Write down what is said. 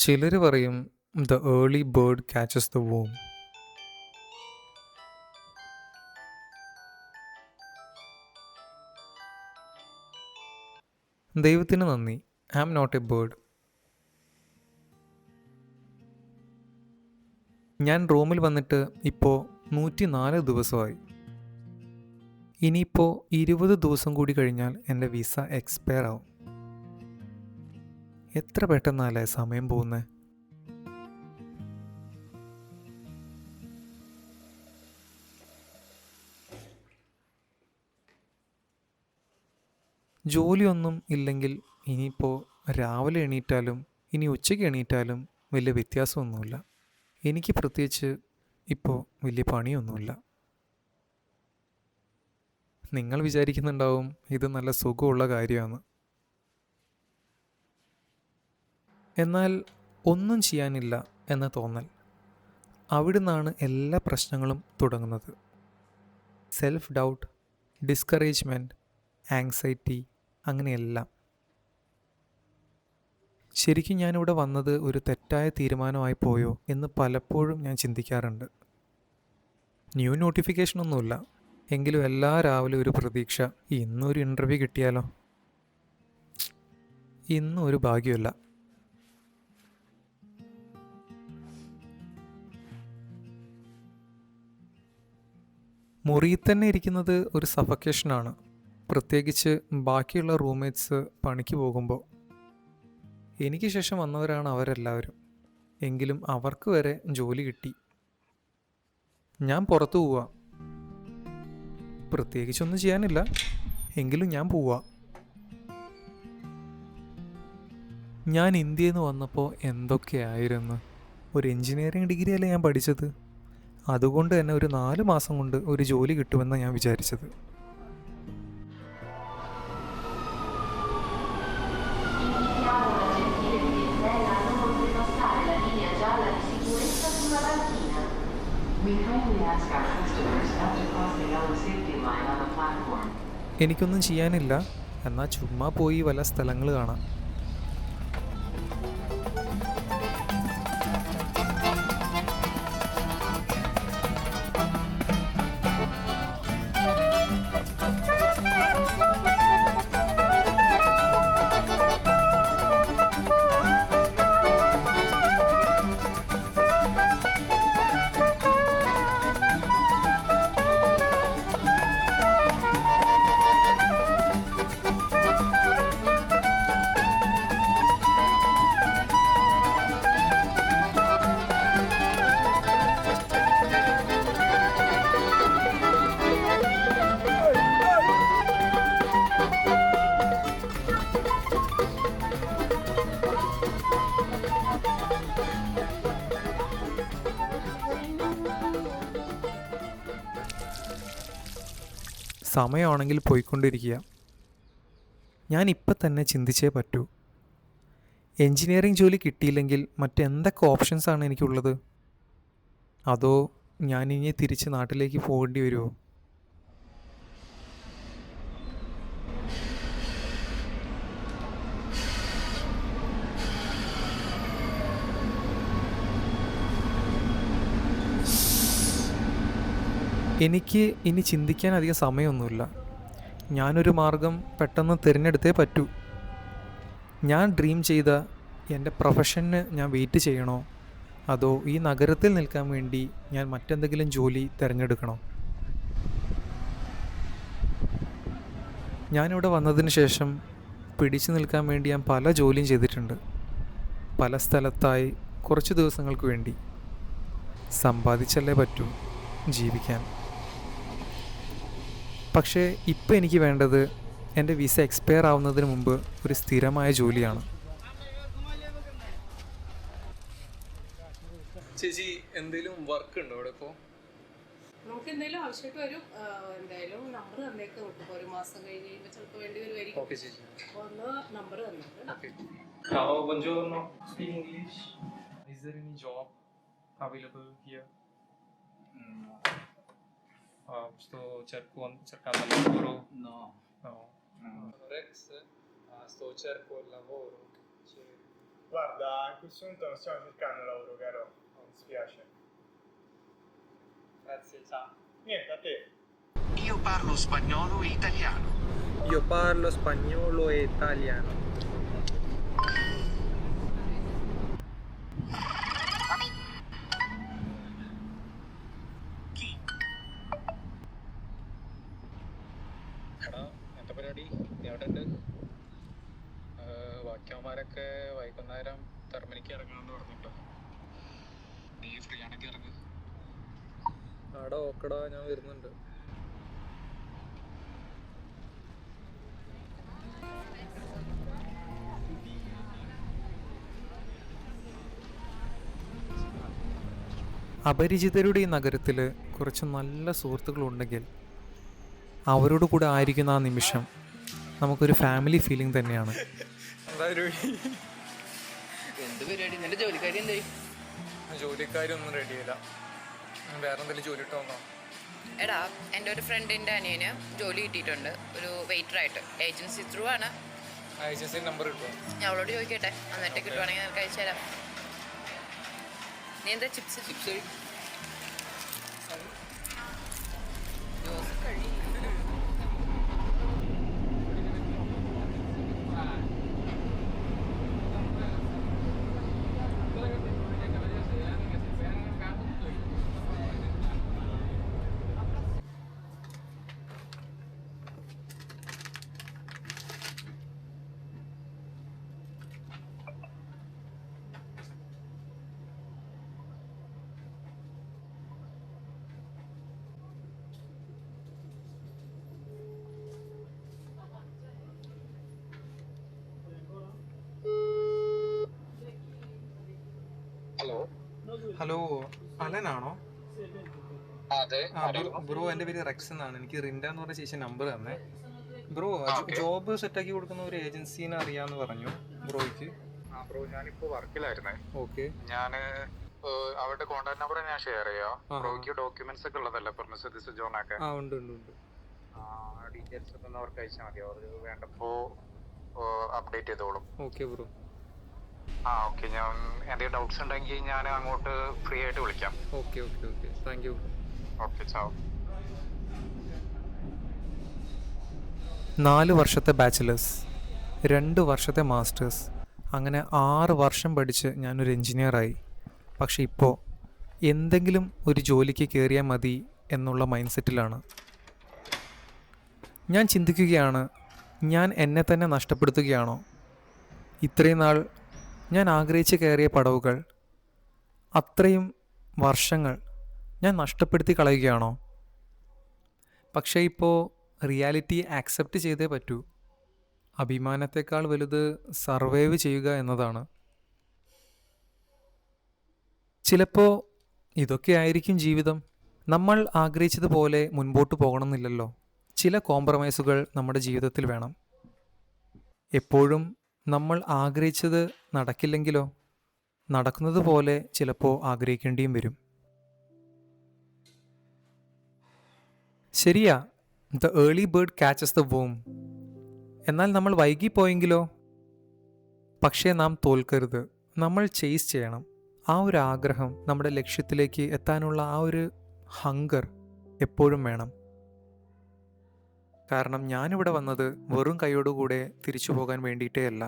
ചിലർ പറയും the early bird catches the worm. ദൈവത്തിന് നന്ദി, I am not a bird. ഞാൻ റോമിൽ വന്നിട്ട് ഇപ്പോൾ 104 ദിവസമായി. ഇനിയിപ്പോൾ 20 ദിവസം കൂടി കഴിഞ്ഞാൽ എൻ്റെ വിസ എക്സ്പയർ ആവും. എത്ര പെട്ടെന്നല്ലേ സമയം പോകുന്നത്. ജോലിയൊന്നും ഇല്ലെങ്കിൽ ഇനിയിപ്പോൾ രാവിലെ എണീറ്റാലും ഇനി ഉച്ചയ്ക്ക് എണീറ്റാലും വലിയ വ്യത്യാസമൊന്നുമില്ല. എനിക്ക് പ്രത്യേകിച്ച് ഇപ്പോൾ വലിയ പണിയൊന്നുമില്ല. നിങ്ങൾ വിചാരിക്കുന്നുണ്ടാവും ഇത് നല്ല സുഖമുള്ള കാര്യമാണ്. എന്നാൽ ഒന്നും ചെയ്യാനില്ല എന്ന തോന്നൽ, അവിടുന്നാണ് എല്ലാ പ്രശ്നങ്ങളും തുടങ്ങുന്നത്. സെൽഫ് ഡൗട്ട്, ഡിസ്കറേജ്മെൻറ്റ്, ആങ്സൈറ്റി, അങ്ങനെയെല്ലാം. ശരിക്കും ഞാനിവിടെ വന്നത് ഒരു തെറ്റായ തീരുമാനമായി പോയോ എന്ന് പലപ്പോഴും ഞാൻ ചിന്തിക്കാറുണ്ട്. ന്യൂ നോട്ടിഫിക്കേഷനൊന്നുമില്ല, എങ്കിലും എല്ലാ രാവിലെ ഒരു പ്രതീക്ഷ, ഇന്നൊരു ഇൻ്റർവ്യൂ കിട്ടിയാലോ. ഇന്നും ഒരു ഭാഗ്യമല്ല. മുറിയിൽ തന്നെ ഇരിക്കുന്നത് ഒരു സഫക്കേഷനാണ്, പ്രത്യേകിച്ച് ബാക്കിയുള്ള റൂംമേറ്റ്സ് പണിക്ക് പോകുമ്പോൾ. എനിക്ക് ശേഷം വന്നവരാണ് അവരെല്ലാവരും, എങ്കിലും അവർക്ക് വരെ ജോലി കിട്ടി. ഞാൻ പുറത്തു പോവാ. പ്രത്യേകിച്ചൊന്നും ചെയ്യാനില്ല, എങ്കിലും ഞാൻ പോവാ. ഞാൻ ഇന്ത്യയിൽ നിന്ന് വന്നപ്പോൾ എന്തൊക്കെയായിരുന്നു. ഒരു എൻജിനീയറിംഗ് ഡിഗ്രിയല്ലേ ഞാൻ പഠിച്ചത്. അതുകൊണ്ട് തന്നെ ഒരു 4 മാസം കൊണ്ട് ഒരു ജോലി കിട്ടുമെന്നാണ് ഞാൻ വിചാരിച്ചത്. എനിക്കൊന്നും ചെയ്യാനില്ല, എന്നാൽ ചുമ്മാ പോയി വല്ല സ്ഥലങ്ങൾ കാണാം. സമയമാണെങ്കിൽ പോയിക്കൊണ്ടിരിക്കുക. ഞാൻ ഇപ്പം തന്നെ ചിന്തിച്ചേ പറ്റൂ. എൻജിനീയറിംഗ് ജോലി കിട്ടിയില്ലെങ്കിൽ മറ്റെന്തൊക്കെ ഓപ്ഷൻസാണ് എനിക്കുള്ളത്? അതോ ഞാനിനി തിരിച്ച് നാട്ടിലേക്ക് പോകേണ്ടി വരുമോ? എനിക്ക് ഇനി ചിന്തിക്കാൻ അധികം സമയമൊന്നുമില്ല. ഞാനൊരു മാർഗം പെട്ടെന്ന് തിരഞ്ഞെടുത്തേ പറ്റൂ. ഞാൻ ഡ്രീം ചെയ്ത എൻ്റെ പ്രൊഫഷന് ഞാൻ വെയിറ്റ് ചെയ്യണോ, അതോ ഈ നഗരത്തിൽ നിൽക്കാൻ വേണ്ടി ഞാൻ മറ്റെന്തെങ്കിലും ജോലി തിരഞ്ഞെടുക്കണോ? ഞാനിവിടെ വന്നതിന് ശേഷം പിടിച്ചു നിൽക്കാൻ വേണ്ടി ഞാൻ പല ജോലിയും ചെയ്തിട്ടുണ്ട്. പല സ്ഥലത്തായി കുറച്ച് ദിവസങ്ങൾക്ക് വേണ്ടി. സമ്പാദിച്ചല്ലേ പറ്റൂ ജീവിക്കാൻ. പക്ഷേ ഇപ്പം എനിക്ക് വേണ്ടത് എൻ്റെ വിസ എക്സ്പയർ ആവുന്നതിന് മുമ്പ് ഒരു സ്ഥിരമായ ജോലിയാണ്. ചേച്ചി, എന്തെങ്കിലും വർക്ക് ഉണ്ടോ ഇവിടെ ഇപ്പോൾ? നമുക്ക് എന്തെങ്കിലും ആവശ്യമായിട്ട് വരും. എന്തായാലും നമ്പർ തന്നേക്ക് നോക്കും. ഒരു മാസം കഴിഞ്ഞ് കഴിയുമ്പോൾ ചിലപ്പോൾ വേണ്ടി വരുമായിരിക്കും. ഓക്കെ ചേച്ചി. ഒന്ന് number തന്നേക്ക്. Okay. Ciao, buongiorno. Speak English. Is there any job available here? No. Sto cercando lavoro. No. No. No. Rex, sto cerco lavoro. Guarda, in questo momento non stiamo cercando lavoro, caro. Mi dispiace. Grazie, ciao. Niente, a te. Io parlo spagnolo e italiano. Io parlo spagnolo e italiano. Chi? എടാ എന്താ പരിപാടി? നീ എവിടെ ഉണ്ട്? ബാക്കിയവന്മാരൊക്കെ വൈകുന്നേരം തെർമനിക്ക് ഇറങ്ങാമെന്ന് പറഞ്ഞിട്ടോ. നീ free ആണെങ്കിൽ ഇറങ്ങ്. ആടാ ഓക്കടാ, ഞാൻ വരുന്നുണ്ട്. അപരിചിതരുടെ ഈ നഗരത്തിൽ കുറച്ച് നല്ല സുഹൃത്തുക്കളുണ്ടെങ്കിൽ അവരോട് കൂടെ ആയിരിക്കുന്ന ആ നിമിഷം നമുക്കൊരു ഫാമിലി ഫീലിംഗ് തന്നെയാണ്. എന്ത് പരിപാടി? നിന്റെ ജോലിക്കാരി എന്തായി? ജോലിക്കാരൊന്നും റെഡിയില്ല. വേറെ എന്തെങ്കിലും ജോലി ഇട്ടോ? എടാ, എൻ്റെ ഒരു ഫ്രണ്ടിൻ്റെ അനിയന് ജോലി കിട്ടിയിട്ടുണ്ട്, ഒരു വെയിറ്ററായിട്ട്. ഏജൻസി ത്രൂ ആണ്. ഏജൻസി നമ്പർ കിട്ടുമോ? ഞാൻ അവളോട് ചോദിക്കട്ടെ, എന്നിട്ട് കിട്ടുവാണെങ്കിൽ നിനക്ക് അയച്ചു തരാം. നീ എന്താ ചിപ്സ് ഹലോ. ഹലോ, അലനാണോ? അതെ. ബ്രോ, എൻ്റെ പേര് റെക്സ് എന്നാണ്. എനിക്ക് റിൻഡ എന്ന് പറഞ്ഞ ചേച്ചി നമ്പർ തന്നെ. ബ്രോ, ജോബ് സെറ്റാക്കി കൊടുക്കുന്ന ഒരു ഏജൻസീനെ അറിയാമെന്ന് പറഞ്ഞു ബ്രോയ്ക്ക്. ബ്രോ, ഞാനിപ്പോ വർക്കിലായിരുന്നേ. ഓക്കെ. ഞാൻ അവരുടെ കോൺടാക്ട് നമ്പർ ഞാൻ ഷെയർ ചെയ്യാം. ബ്രോയ്ക്ക് ഡോക്യുമെന്റ്സ് ഒക്കെ ഉള്ളതല്ലേ, പെർമിഷൻ ജോണൊക്കെ? ഉണ്ട് ഉണ്ട് ഉണ്ട്. ഡീറ്റെയിൽസ് ഒക്കെ ഒന്ന് അവർക്ക് അയച്ചാൽ മതി. അവർ വേണ്ടപ്പോ അപ്ഡേറ്റ് ചെയ്തോളും. Okay bro. ഓക്കെ. ഞാൻ എന്തെങ്കിലും ഡൗട്ട്സ് ഉണ്ടെങ്കിൽ ഞാൻ അങ്ങോട്ട് ഫ്രീ ആയിട്ട് വിളിക്കാം. Okay okay okay, thank you. Okay, ചാവ്. 4 വർഷത്തെ ബാച്ചിലേഴ്സ്, 2 വർഷത്തെ മാസ്റ്റേഴ്സ്, അങ്ങനെ 6 വർഷം പഠിച്ച് ഞാനൊരു എൻജിനീയറായി. പക്ഷെ ഇപ്പോൾ എന്തെങ്കിലും ഒരു ജോലിക്ക് കയറിയാൽ മതി എന്നുള്ള മൈൻഡ് സെറ്റിലാണ് ഞാൻ. ചിന്തിക്കുകയാണ്, ഞാൻ എന്നെ തന്നെ നഷ്ടപ്പെടുത്തുകയാണോ? ഇത്രയും നാൾ ഞാൻ ആഗ്രഹിച്ച് കയറിയ പടവുകൾ, അത്രയും വർഷങ്ങൾ ഞാൻ നഷ്ടപ്പെടുത്തി കളയുകയാണോ? പക്ഷേ ഇപ്പോൾ റിയാലിറ്റി ആക്സെപ്റ്റ് ചെയ്തേ പറ്റൂ. അഭിമാനത്തെക്കാൾ വലുത് സർവൈവ് ചെയ്യുക എന്നതാണ്. ചിലപ്പോൾ ഇതൊക്കെ ആയിരിക്കും ജീവിതം. നമ്മൾ ആഗ്രഹിച്ചതുപോലെ മുൻപോട്ട് പോകണമെന്നില്ലല്ലോ. ചില കോംപ്രമൈസുകൾ നമ്മുടെ ജീവിതത്തിൽ വേണം. എപ്പോഴും നമ്മൾ ആഗ്രഹിച്ചത് നടക്കില്ലെങ്കിലോ? നടക്കുന്നത് പോലെ ചിലപ്പോൾ ആഗ്രഹിക്കേണ്ടിയും വരും. ശരിയാ, the early bird catches the womb. എന്നാൽ നമ്മൾ വൈകിപ്പോയെങ്കിലോ? പക്ഷേ നാം തോൽക്കരുത്. നമ്മൾ ചേസ് ചെയ്യണം. ആ ഒരു ആഗ്രഹം, നമ്മുടെ ലക്ഷ്യത്തിലേക്ക് എത്താനുള്ള ആ ഒരു ഹങ്കർ എപ്പോഴും വേണം. കാരണം ഞാനിവിടെ വന്നത് വെറും കൈയോടുകൂടെ തിരിച്ചു പോകാൻ വേണ്ടിയിട്ടേ അല്ല.